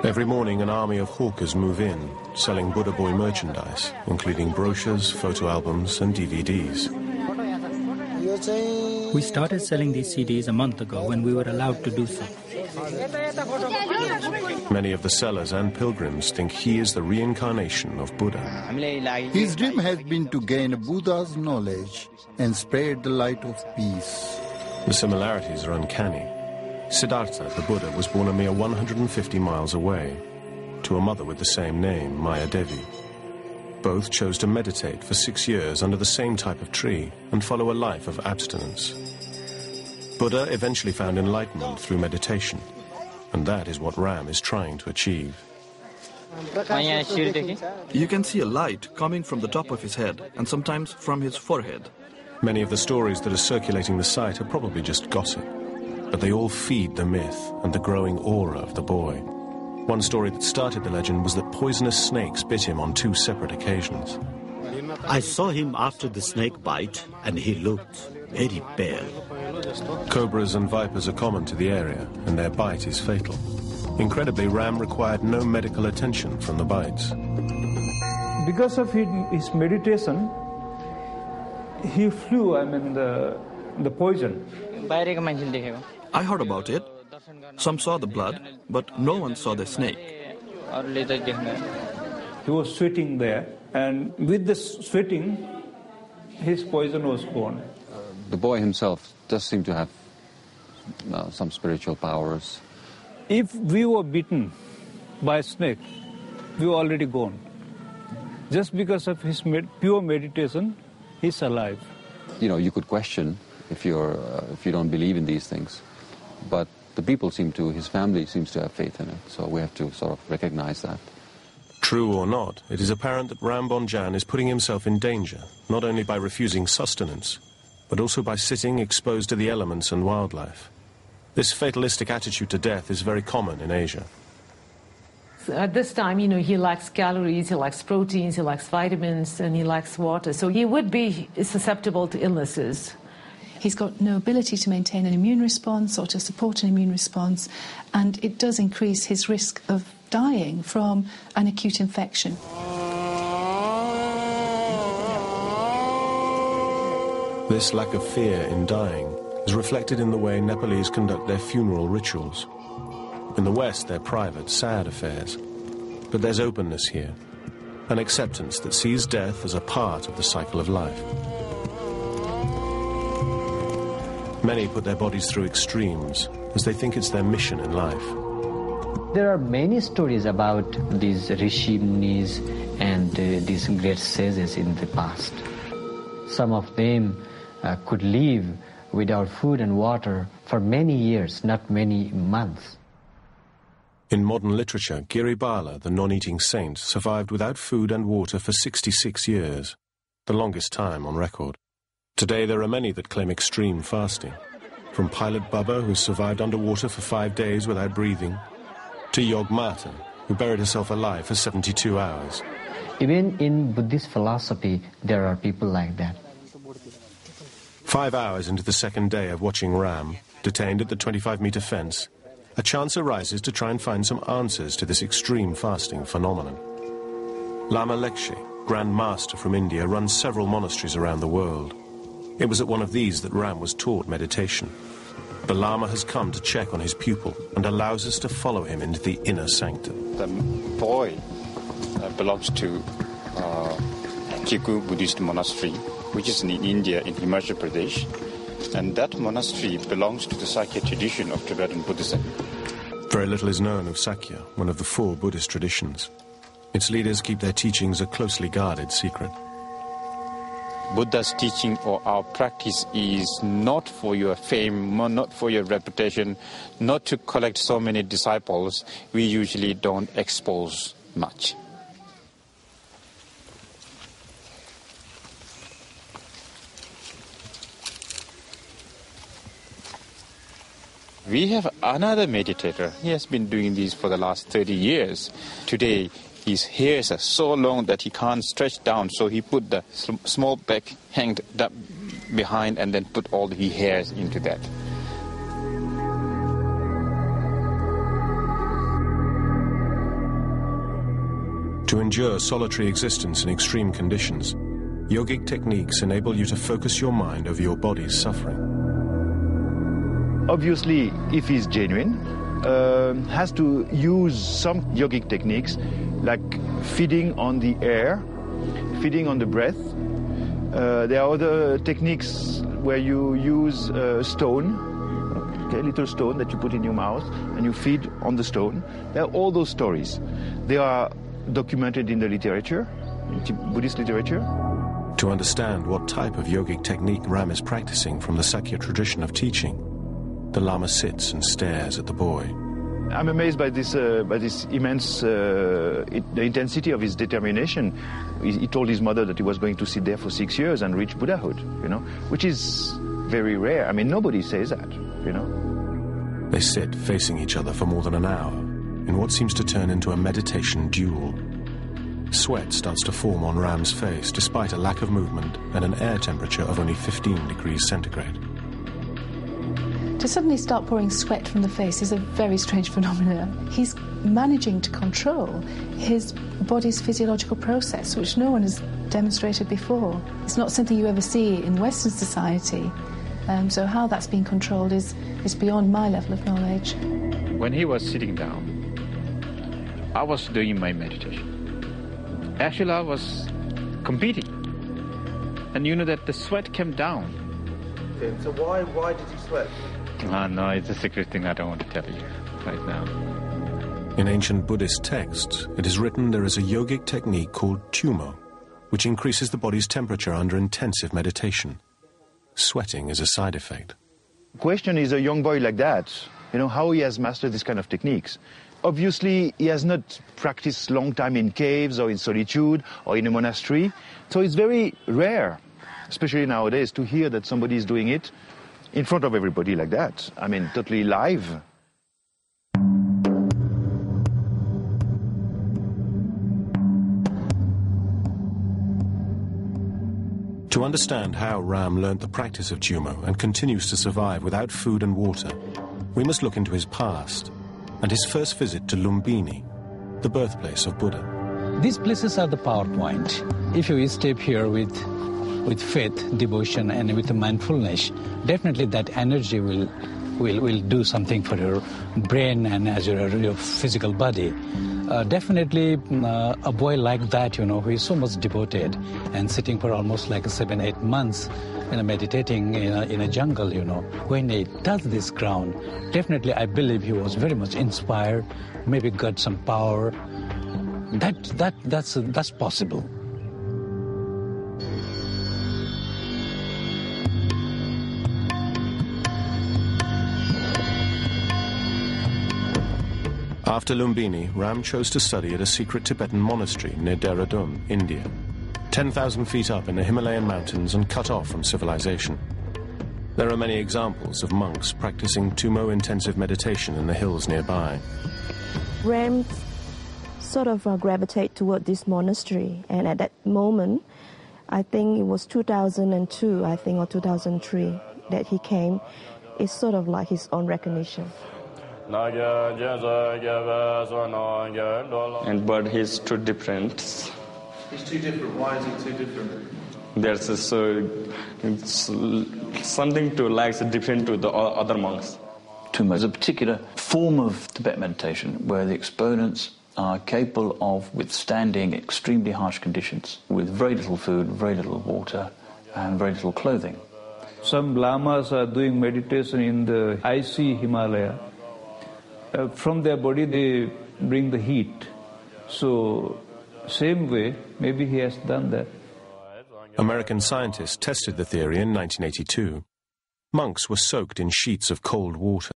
Every morning, an army of hawkers move in, selling Buddha Boy merchandise, including brochures, photo albums, and DVDs. We started selling these CDs a month ago when we were allowed to do so. Many of the sellers and pilgrims think he is the reincarnation of Buddha. His dream has been to gain Buddha's knowledge and spread the light of peace. The similarities are uncanny. Siddhartha, the Buddha, was born a mere 150 miles away, to a mother with the same name, Maya Devi. Both chose to meditate for 6 years under the same type of tree and follow a life of abstinence. Buddha eventually found enlightenment through meditation, and that is what Ram is trying to achieve. You can see a light coming from the top of his head and sometimes from his forehead. Many of the stories that are circulating the site are probably just gossip, but they all feed the myth and the growing aura of the boy. One story that started the legend was that poisonous snakes bit him on 2 separate occasions. I saw him after the snake bite, and he looked very pale. Cobras and vipers are common to the area, and their bite is fatal. Incredibly, Ram required no medical attention from the bites. Because of his meditation, he flew, the poison. I heard about it. Some saw the blood, but no one saw the snake. He was sweating there, and with the sweating, his poison was gone. The boy himself does seem to have some spiritual powers. If we were bitten by a snake, we were already gone. Just because of his pure meditation, he's alive. You know, you could question if you don't believe in these things, but the people his family seems to have faith in it, so we have to sort of recognize that. True or not, it is apparent that Ram Bonjan is putting himself in danger, not only by refusing sustenance, but also by sitting exposed to the elements and wildlife. This fatalistic attitude to death is very common in Asia. So at this time, he lacks calories, he lacks proteins, he lacks vitamins, and he lacks water, so he would be susceptible to illnesses. He's got no ability to maintain an immune response or to support an immune response, and it does increase his risk of dying from an acute infection. This lack of fear in dying is reflected in the way Nepalese conduct their funeral rituals. In the West, they're private, sad affairs. But there's openness here, an acceptance that sees death as a part of the cycle of life. Many put their bodies through extremes, as they think it's their mission in life. There are many stories about these rishi munis and these great sages in the past. Some of them could live without food and water for many years, not many months. In modern literature, Giri Bala, the non-eating saint, survived without food and water for 66 years, the longest time on record. Today there are many that claim extreme fasting, from Pilot Baba, who survived underwater for 5 days without breathing, to Yog Mata, who buried herself alive for 72 hours. Even in Buddhist philosophy, there are people like that. 5 hours into the second day of watching Ram, detained at the 25-meter fence, a chance arises to try and find some answers to this extreme fasting phenomenon. Lama Lekshe, Grand Master from India, runs several monasteries around the world. It was at one of these that Ram was taught meditation. The Lama has come to check on his pupil and allows us to follow him into the inner sanctum. The boy belongs to Chiku Buddhist monastery, which is in India, in Himachal Pradesh. And that monastery belongs to the Sakya tradition of Tibetan Buddhism. Very little is known of Sakya, one of the 4 Buddhist traditions. Its leaders keep their teachings a closely guarded secret. Buddha's teaching or our practice is not for your fame, not for your reputation, not to collect so many disciples. We usually don't expose much. We have another meditator. He has been doing this for the last 30 years. Today, his hairs are so long that he can't stretch down, so he put the small back hanged behind and then put all the hairs into that. To endure solitary existence in extreme conditions, yogic techniques enable you to focus your mind over your body's suffering. Obviously, if he's genuine, has to use some yogic techniques like feeding on the air, feeding on the breath. There are other techniques where you use a stone, a little stone that you put in your mouth and you feed on the stone. There are all those stories. They are documented in the literature, in Buddhist literature. To understand what type of yogic technique Ram is practicing from the Sakya tradition of teaching, the Lama sits and stares at the boy. I'm amazed by this immense, the intensity of his determination. He told his mother that he was going to sit there for 6 years and reach Buddhahood, which is very rare. I mean, nobody says that, They sit facing each other for more than an hour in what seems to turn into a meditation duel. Sweat starts to form on Ram's face despite a lack of movement and an air temperature of only 15 degrees centigrade. To suddenly start pouring sweat from the face is a very strange phenomenon. He's managing to control his body's physiological process, which no one has demonstrated before. It's not something you ever see in Western society. So how that's being controlled is beyond my level of knowledge. When he was sitting down, I was doing my meditation. Actually, I was competing. And you know that the sweat came down. Okay, so why did you sweat? No, it's a secret thing I don't want to tell you right now. In ancient Buddhist texts, it is written there is a yogic technique called tumo, which increases the body's temperature under intensive meditation. Sweating is a side effect. The question is a young boy like that, how he has mastered this kind of techniques. Obviously, he has not practiced long time in caves or in solitude or in a monastery. So it's very rare, especially nowadays, to hear that somebody is doing it in front of everybody like that. I mean, totally live. To understand how Ram learnt the practice of tumo and continues to survive without food and water, we must look into his past and his first visit to Lumbini, the birthplace of Buddha. These places are the power point. If you step here with faith, devotion, and with mindfulness, definitely that energy will do something for your brain and as your physical body. Definitely a boy like that, who is so much devoted and sitting for almost like 7-8 months meditating in a jungle, when he touched this ground, definitely I believe he was very much inspired, maybe got some power. That's possible. After Lumbini, Ram chose to study at a secret Tibetan monastery near Dehradun, India, 10,000 feet up in the Himalayan mountains and cut off from civilization. There are many examples of monks practicing tumo-intensive meditation in the hills nearby. Ram sort of gravitate toward this monastery, and at that moment, I think it was 2002, or 2003, that he came. It's sort of like his own recognition. But he's too different. He's too different. Why is he too different? There's something to different to the other monks. Tumo is a particular form of Tibetan meditation where the exponents are capable of withstanding extremely harsh conditions with very little food, very little water, and very little clothing. Some lamas are doing meditation in the icy Himalaya. From their body they bring the heat. So, same way, maybe he has done that. American scientists tested the theory in 1982. Monks were soaked in sheets of cold water.